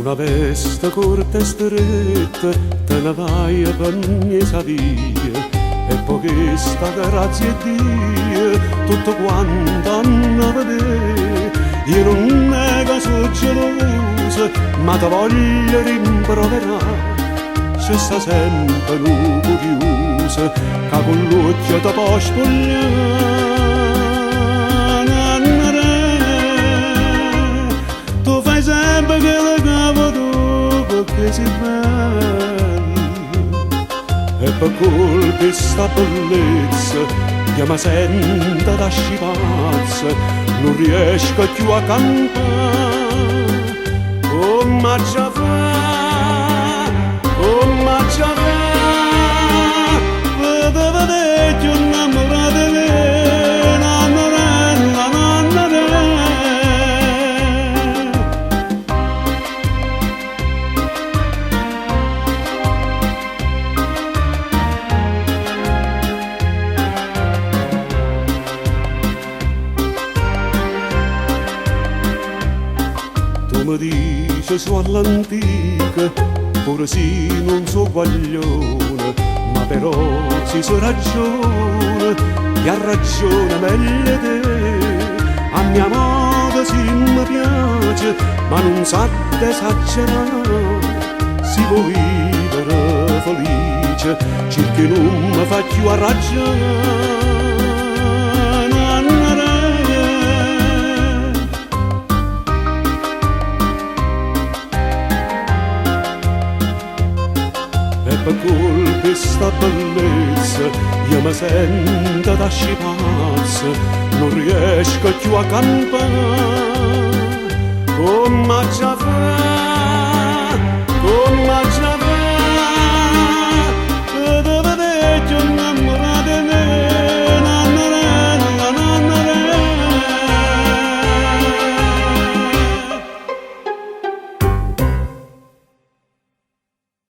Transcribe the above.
Una veste corta e stretta te ne vai per niente via e poi questa grazie a Dio tutto quanto hanno a vedere. Io non è che sono gelosa ma ti voglio rimproverare. C'è sta sempre un curioso che con l'occhio ti può spogliare. Tu fai sempre che la cavo tu perché sei bello e per colpa di sta bellezza che mi sento da scipazza non riesco più a cantare. Oh ma già fa, oh ma già fa, vedevo vecchio innamorato di me, nannarella, nannarella. Tu mi dici su all'antica, pure sì non so guaglione, ma però si so ragione, che ha ragione meglio te. A mia modo sì mi piace, ma non sa esagerare. Si può vivere felice, cerca non mi fa più arraggiare. Per colpa di sta bellezza io mi sento da scipazza, non riesco più a cantare. Oh ma già